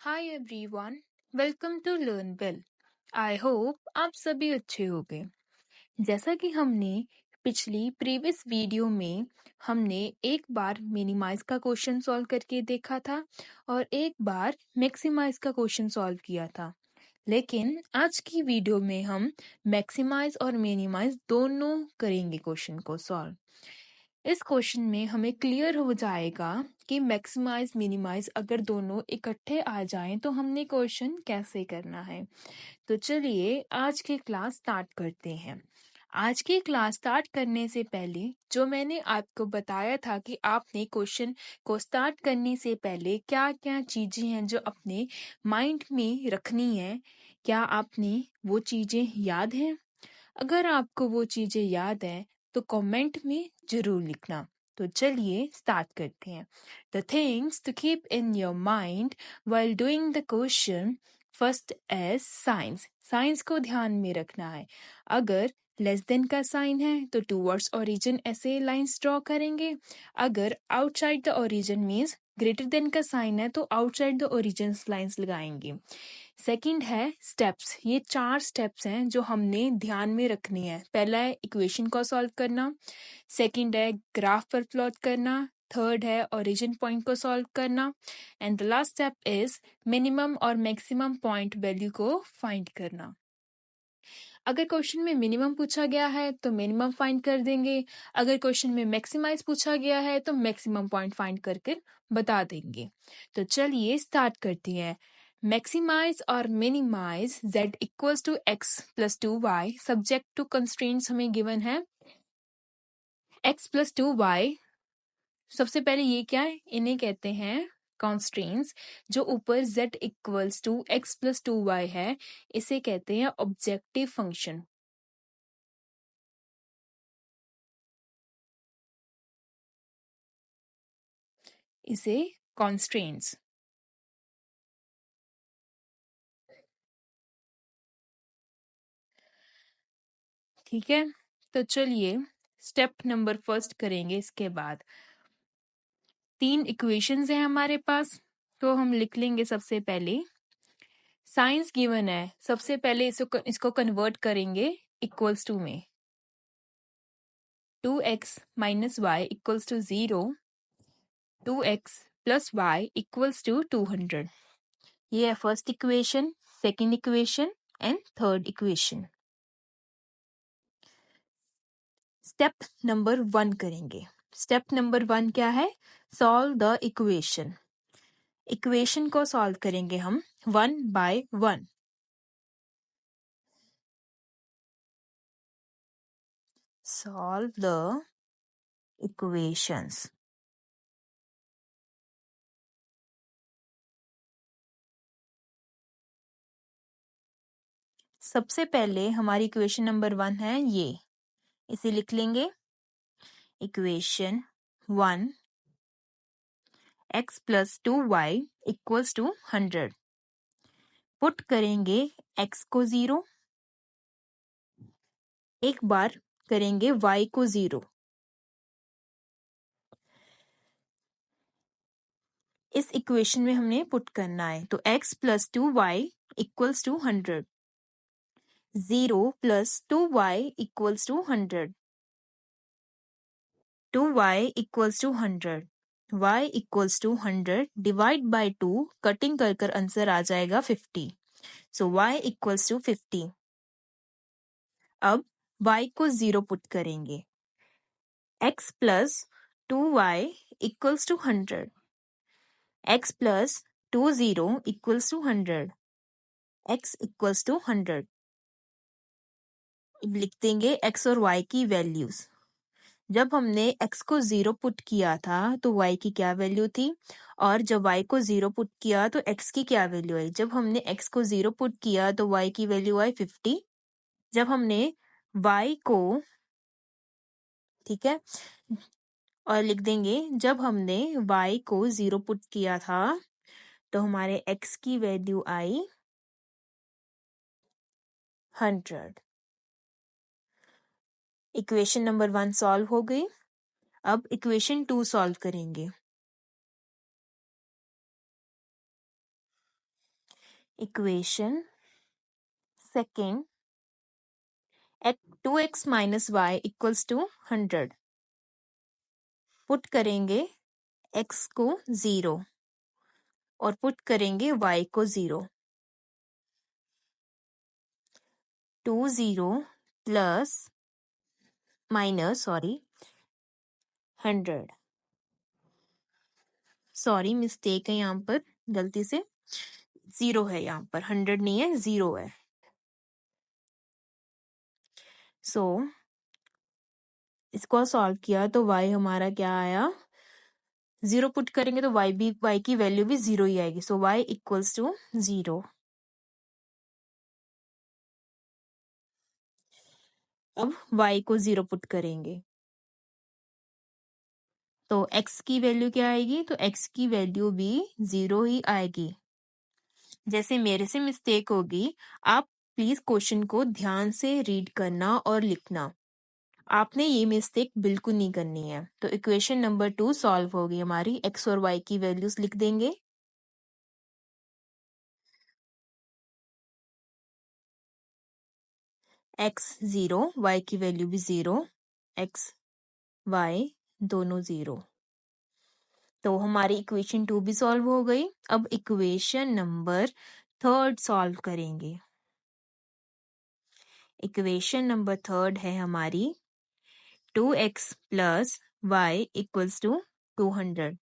Hi everyone, welcome to learn well. I hope आप सभी अच्छे होंगे। जैसा कि हमने पिछली प्रीवियस वीडियो में हमने एक बार मिनिमाइज का क्वेश्चन सॉल्व करके देखा था और एक बार मैक्सिमाइज का क्वेश्चन सॉल्व किया था। लेकिन आज की वीडियो में हम मैक्सिमाइज और मिनिमाइज दोनों करेंगे क्वेश्चन को सॉल्व। इस क्वेश्चन में हमें क्लियर हो जाएगा कि मैक्सिमाइज मिनिमाइज अगर दोनों इकट्ठे आ जाएं तो हमने क्वेश्चन कैसे करना है। तो चलिए आज की क्लास स्टार्ट करते हैं। आज की क्लास स्टार्ट करने से पहले जो मैंने आपको बताया था कि आपने क्वेश्चन को स्टार्ट करने से पहले क्या क्या चीजें हैं जो अपने माइंड में रखनी है, क्या आपने वो चीजें याद हैं? अगर आपको वो चीजें याद है तो कमेंट में जरूर लिखना। तो चलिए स्टार्ट करते हैं। The things to keep in your mind while doing the question, first as science. Science को ध्यान में रखना है। अगर लेस देन का साइन है तो टूवर्ड्स ओरिजिन ऐसे लाइंस ड्रॉ करेंगे। अगर outside the origin means greater than का साइन है तो आउटसाइड द ओरिजिन लाइंस लगाएंगे। सेकंड है स्टेप्स। ये 4 स्टेप्स हैं जो हमने ध्यान में रखनी है। पहला है इक्वेशन को सॉल्व करना, सेकंड है ग्राफ पर प्लॉट करना, थर्ड है ओरिजिन पॉइंट को सॉल्व करना and the last step is minimum और मैक्सिमम पॉइंट वैल्यू को फाइंड करना। अगर क्वेश्चन में मिनिमम पूछा गया है तो मिनिमम फाइंड कर देंगे। अगर क्वेश्चन में मैक्सिमाइज पूछा गया है तो मैक्सिमम पॉइंट फाइंड करके बता देंगे। तो चलिए स्टार्ट करते हैं। मैक्सिमाइज और minimize z equals to x plus 2y subject to constraints हमें गिवन है x प्लस 2y। सबसे पहले ये क्या है, इन्हें कहते हैं कॉन्स्ट्रेंट्स। जो ऊपर z equals to x plus 2y है इसे कहते हैं ऑब्जेक्टिव फंक्शन। इसे कॉन्स्ट्रेंट्स। ठीक है, तो चलिए स्टेप नंबर फर्स्ट करेंगे। इसके बाद 3 इक्वेशंस हैं हमारे पास, तो हम लिख लेंगे। सबसे पहले साइंस गिवन है, सबसे पहले इसको कन्वर्ट करेंगे इक्वल्स टू में। 2x minus y equals to 0, 2x plus y equals to 200। ये है first equation, second equation and third equation. Step number 1 करेंगे। स्टेप नंबर 1 क्या है? Solve the equation. इक्वेशन को सॉल्व करेंगे हम 1 by 1। Solve the equations. सबसे पहले हमारी इक्वेशन नंबर 1 है ये, इसे लिख लेंगे। Equation 1 x plus 2y equals to 100। Put करेंगे x को 0, एक बार करेंगे y को 0। इस इक्वेशन में हमने पुट करना है, तो x plus 2y equals to 100। 0 plus 2y equals to 100। 2y equals to 100। y equals to 100 divide by 2, cutting कर कर आंसर आ जाएगा 50। So y equals to 50। अब y को 0 पुट करेंगे। x plus 2y equals to 100। x plus 20 equals to 100। x equals to 100। अब लिख देंगे x और y की वैल्यूज। जब हमने x को 0 पुट किया था तो y की क्या वैल्यू थी, और जब y को 0 पुट किया तो x की क्या वैल्यू आई। जब हमने x को 0 पुट किया तो y की वैल्यू आई 50। जब हमने y को, ठीक है, और लिख देंगे जब हमने y को 0 पुट किया था तो हमारे x की वैल्यू आई 100। इक्वेशन नंबर 1 सॉल्व हो गई। अब इक्वेशन 2 सॉल्व करेंगे। Equation second at 2x minus y equals to 100 put करेंगे x को 0 और पुट करेंगे y को 0 20 प्लस माइनस 100 सॉरी मिस्टेक है यहाँ पर गलती से 0 है यहाँ पर 100 नहीं है 0 है सो इसको सॉल्व किया तो y हमारा क्या आया 0 पुट करेंगे तो y की वैल्यू भी 0 ही आएगी सो y इक्वल्स टू 0 अब y को 0 पुट करेंगे तो x की वैल्यू क्या आएगी तो x की वैल्यू भी 0 ही आएगी जैसे मेरे से मिस्टेक होगी आप प्लीज क्वेश्चन को ध्यान से रीड करना और लिखना आपने ये मिस्टेक बिल्कुल नहीं करनी है तो इक्वेशन नंबर 2 सॉल्व होगी हमारी x और y की वैल्यूज लिख देंगे x 0 y की वैल्यू भी 0 x y दोनों 0 तो हमारी इक्वेशन 2 भी सॉल्व हो गई अब इक्वेशन नंबर 3 सॉल्व करेंगे इक्वेशन नंबर 3 है हमारी 2x plus y equals to 200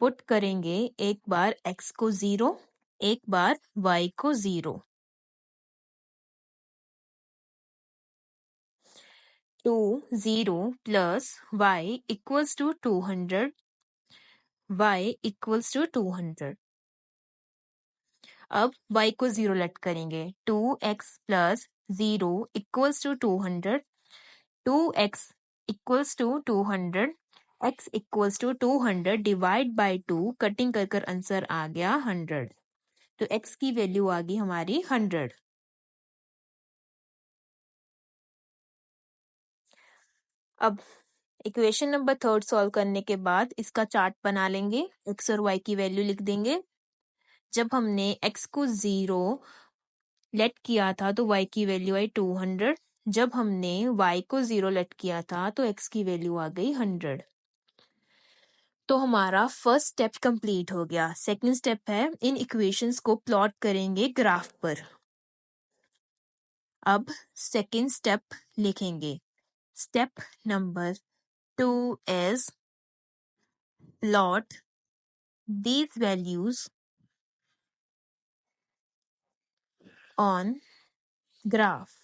put करेंगे एक बार x को 0 एक बार y को 0 20 plus y equals to 200 y equals to 200 अब y को 0 लेट करेंगे 2x plus 0 equals to 200 2x equals to 200 x equals to 200 divide by 2 cutting कर कर आंसर आ गया 100 तो x की वैल्यू आ गई हमारी 100 अब इक्वेशन नंबर 3 सॉल्व करने के बाद इसका चार्ट बना लेंगे x और y की वैल्यू लिख देंगे जब हमने x को 0 लेट किया था तो y की वैल्यू आई 200 जब हमने y को 0 लेट किया था तो x की वैल्यू आ गई 100 तो हमारा फर्स्ट स्टेप कंप्लीट हो गया सेकंड स्टेप है इन इक्वेशंस को प्लॉट करेंगे ग्राफ पर अब सेकंड स्टेप लिखेंगे step number 2 is plot these values on graph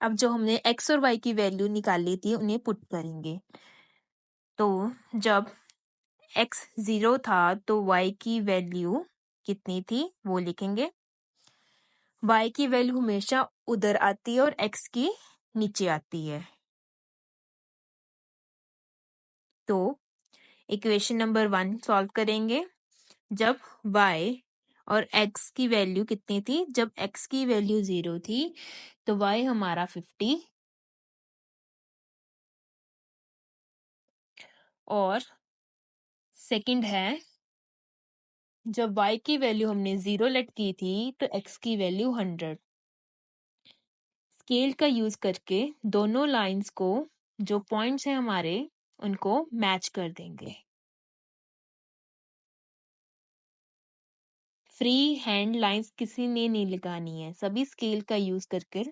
अब जो हमने x और y की वैल्यू निकाली थी उन्हें पुट करेंगे तो जब x 0 था तो y की वैल्यू कितनी थी वो लिखेंगे y की वैल्यू हमेशा उधर आती है और x की नीचे आती है तो इक्वेशन नंबर 1 सॉल्व करेंगे जब y और x की वैल्यू कितनी थी जब x की वैल्यू 0 थी तो y हमारा 50 और सेकंड है जब y की वैल्यू हमने 0 लेट की थी तो x की वैल्यू 100 स्केल का यूज करके दोनों लाइंस को जो पॉइंट्स हैं हमारे उनको मैच कर देंगे फ्री हैंड लाइंस किसी ने नहीं लगानी है सभी स्केल का यूज करके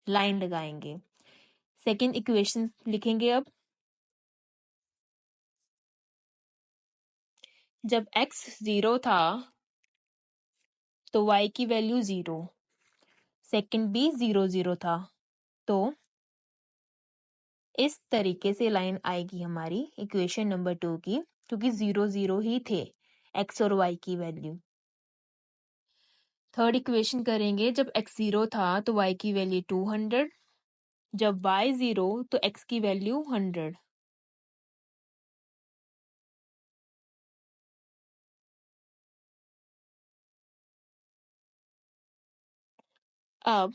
लाइन लगाएंगे सेकंड इक्वेशन लिखेंगे अब जब x 0 था तो y की वैल्यू 0 सेकंड भी 0 0 था तो इस तरीके से लाइन आएगी हमारी इक्वेशन नंबर 2 की क्योंकि 0 0 ही थे x और y की वैल्यू थर्ड इक्वेशन करेंगे जब x 0 था तो y की वैल्यू 200 जब y 0 तो x की वैल्यू 100 अब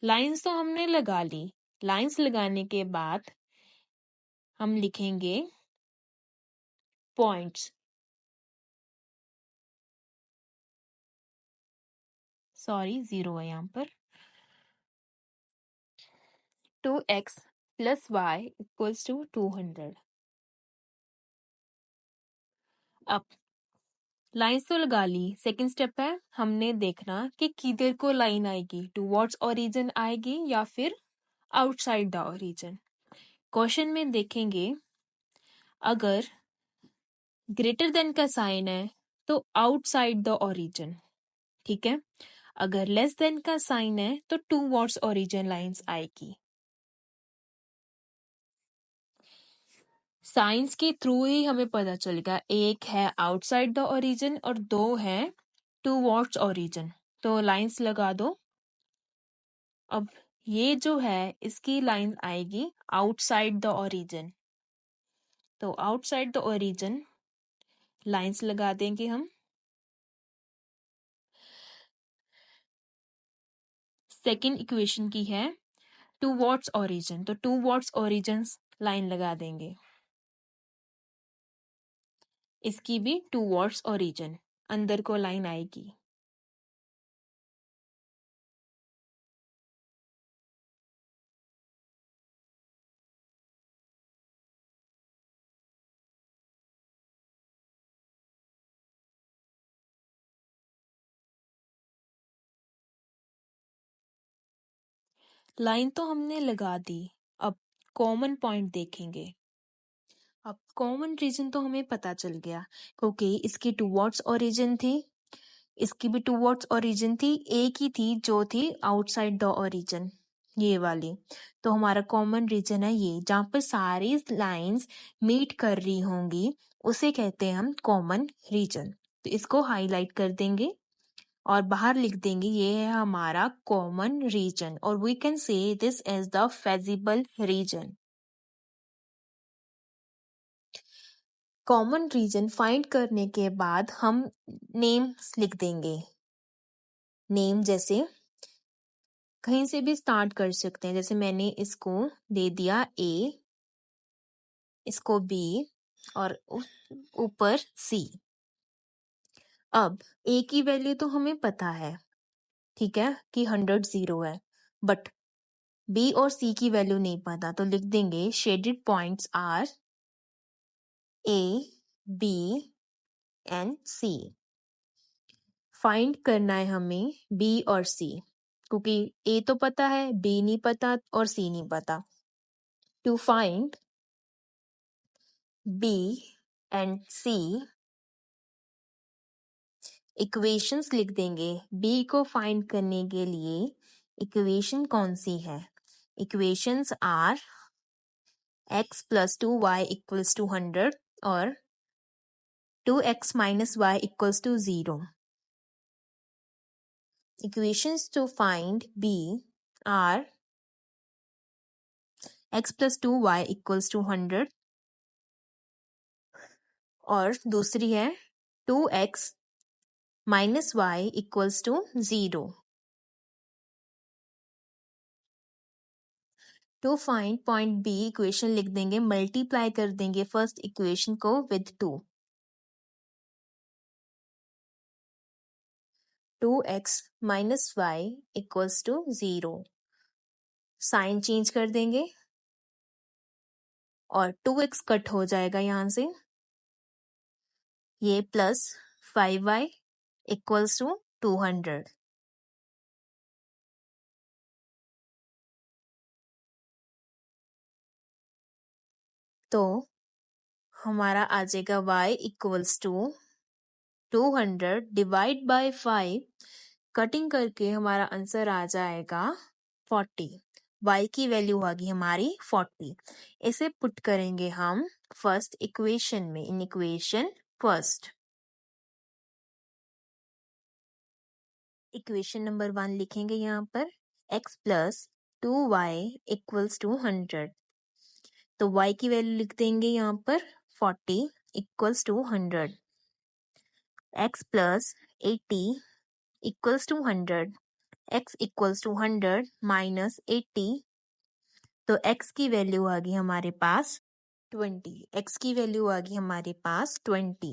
लाइंस तो हमने लगा ली लाइंस लगाने के बाद हम लिखेंगे पॉइंट्स सॉरी 0 है यहाँ पर। 2x plus y equals to 200। अब लाइन्स तो लगा ली। सेकंड स्टेप है हमने देखना कि किधर को लाइन आएगी, टुवर्ड्स ओरिजिन आएगी या फिर आउटसाइड द ओरिजिन। क्वेश्चन में देखेंगे अगर ग्रेटर देन का साइन है तो आउटसाइड द ओरिजिन, ठीक है। अगर लेस देन का साइन है तो टुवर्ड्स ओरिजिन लाइंस आएगी। साइंस के थ्रू ही हमें पता चलेगा, एक है आउटसाइड द ओरिजिन और दो है टुवर्ड्स ओरिजिन। तो लाइंस लगा दो। अब ये जो है इसकी लाइन आएगी आउटसाइड द ओरिजिन, तो आउटसाइड द ओरिजिन लाइंस लगा देंगे हम। सेकंड इक्वेशन की है टुवर्ड्स ओरिजिन, तो टुवर्ड्स ओरिजिन लाइन लगा देंगे। इसकी भी टुवर्ड्स ओरिजिन अंदर को लाइन आएगी। लाइन तो हमने लगा दी। अब कॉमन पॉइंट देखेंगे। अब कॉमन रीजन तो हमें पता चल गया क्योंकि इसकी टुवर्ड्स ओरिजिन थी, इसकी भी टुवर्ड्स ओरिजिन थी, एक ही थी जो थी आउटसाइड द ओरिजिन, ये वाली। तो हमारा कॉमन रीजन है ये, जहाँ पर सारी लाइंस मीट कर रही होंगी उसे कहते हैं हम कॉमन रीजन। तो इसको हाईलाइट कर देंगे और बाहर लिख देंगे ये है हमारा कॉमन रीजन, और we can say this is the feasible region. Common region find करने के बाद हम नेम्स लिख देंगे। नेम जैसे कहीं से भी स्टार्ट कर सकते हैं, जैसे मैंने इसको दे दिया ए, इसको बी और ऊपर सी। अब ए की वैल्यू तो हमें पता है, ठीक है, कि 100 0 है, बट बी और सी की वैल्यू नहीं पता, तो लिख देंगे shaded points are A B and C. Find करना है हमें बी और सी, क्योंकि ए तो पता है, बी नहीं पता और सी नहीं पता। To find B and C equations लिख देंगे। बी को फाइंड करने के लिए इक्वेशन कौन सी है? Equations are x plus 2y equals to 100 और 2x minus y equals to 0। Equations to find B are x plus 2y equals to 100 और दूसरी है 2x minus y equals to 0। To find point B equation लिख देंगे, multiply कर देंगे first equation को with 2। 2x minus y equals to 0। Sign change कर देंगे और 2x कट हो जाएगा यहाँ से, ये प्लस 5y इक्वल्स टू 200। तो हमारा आ जाएगा y equals to 200 divide by 5, cutting करके हमारा आंसर आ जाएगा 40। y की वैल्यू आ गई हमारी 40। इसे पुट करेंगे हम फर्स्ट इक्वेशन में, in equation first. Equation number 1 लिखेंगे यहाँ पर x plus 2y equals to 100। तो y की वैल्यू लिख देंगे यहाँ पर 40 equals to 100। x plus 80 equals to 100। x equals to 100 minus 80, तो x की वैल्यू आ गई हमारे पास 20। x की वैल्यू आ गई हमारे पास 20।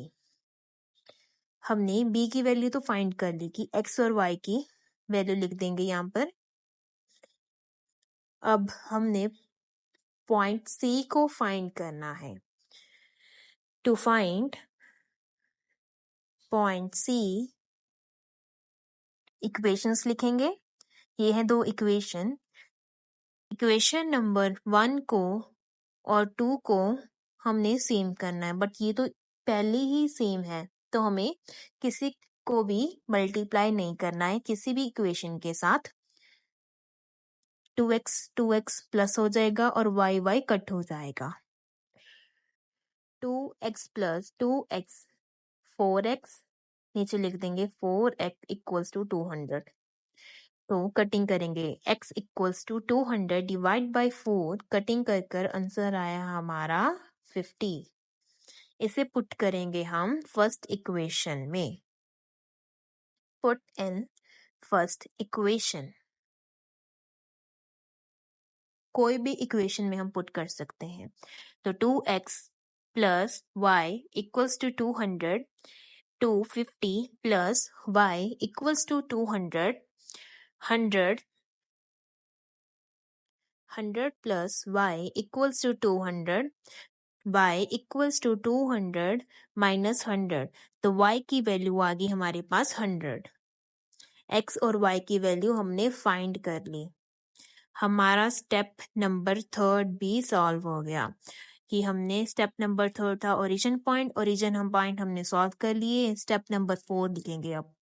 हमने b की वैल्यू तो फाइंड कर ली कि x और y की वैल्यू लिख देंगे यहाँ पर। अब हमने पॉइंट सी को फाइंड करना है। To find point C equations लिखेंगे। ये है दो इक्वेशन। इक्वेशन नंबर 1 को और 2 को हमने सेम करना है, बट ये तो पहले ही सेम है, तो हमें किसी को भी मल्टीप्लाई नहीं करना है किसी भी इक्वेशन के साथ। 2x प्लस हो जाएगा और y कट हो जाएगा। 2x प्लस 2x 4x, नीचे लिख देंगे 4x इक्वल्स टू 200। तो कटिंग करेंगे x equals to 200 divide by 4, cutting कर कर आंसर आया हमारा 50। इसे पुट करेंगे हम फर्स्ट इक्वेशन में। पुट इन फर्स्ट इक्वेशन, कोई भी इक्वेशन में हम पुट कर सकते हैं। तो 2x plus y equals to 200, 250 plus y equals to 200, 100 plus y equals to 200, y equals to 200 minus 100, तो y की वैल्यू आ गई हमारे पास 100। x और y की वैल्यू हमने फाइंड कर ली। हमारा स्टेप नंबर 3 भी सॉल्व हो गया। कि हमने स्टेप नंबर 3 था ओरिजिन पॉइंट हमने सॉल्व कर लिए। स्टेप नंबर 4 लिखेंगे अब।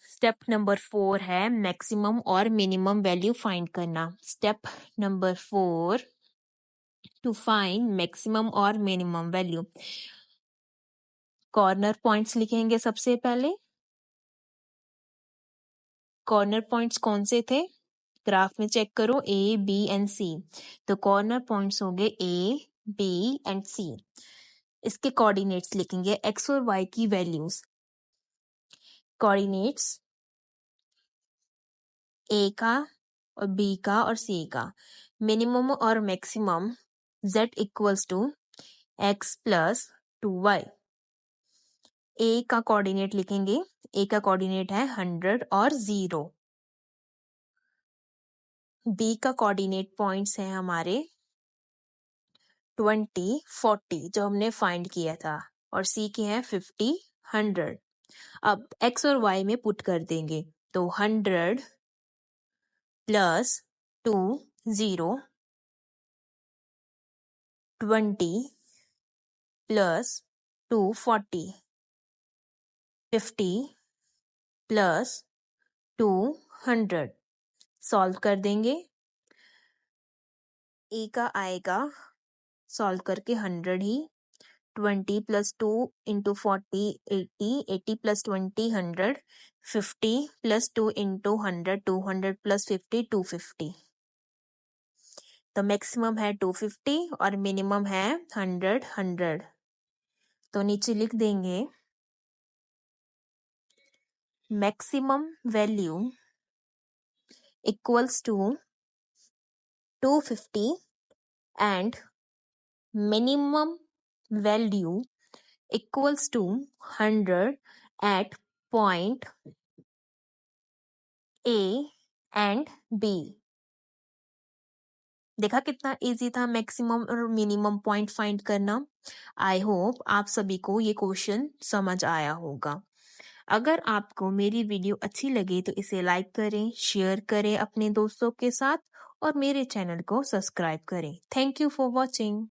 स्टेप नंबर 4 है मैक्सिमम और मिनिमम वैल्यू फाइंड करना। Step number 4 to find maximum और मिनिमम वैल्यू। कॉर्नर पॉइंट्स लिखेंगे सबसे पहले। कॉर्नर पॉइंट्स कौन से थे? ग्राफ में चेक करो, ए बी एंड सी। तो कॉर्नर पॉइंट्स होंगे ए बी एंड सी। इसके कोऑर्डिनेट्स लिखेंगे एक्स और वाई की वैल्यूज। कोऑर्डिनेट्स ए का और बी का और सी का। मिनिमम और maximum z equals to x plus 2y। A का कोऑर्डिनेट लिखेंगे। ए का कोऑर्डिनेट है 100 और 0। बी का कोऑर्डिनेट पॉइंट्स हैं हमारे 20, 40 जो हमने फाइंड किया था, और सी के हैं 50, 100। अब x और y में पुट कर देंगे, तो 100 प्लस 2 0, 20 प्लस 2 40, 50 प्लस 2 100। सॉल्व कर देंगे। ए का आएगा सॉल्व करके 100 ही। 20 plus 2 into 40 80, 80 plus 20 100, 50 plus 2 into 100 200 plus 50 250। तो मैक्सिमम है 250 और मिनिमम है 100 100। तो नीचे लिख देंगे maximum value equals to 250 and minimum value equals to 100 at point A and B। देखा कितना इजी था मैक्सिमम और मिनिमम पॉइंट फाइंड करना। आई होप आप सभी को ये क्वेश्चन समझ आया होगा। अगर आपको मेरी वीडियो अच्छी लगे तो इसे लाइक करें, शेयर करें अपने दोस्तों के साथ और मेरे चैनल को सब्सक्राइब करें। Thank you for watching.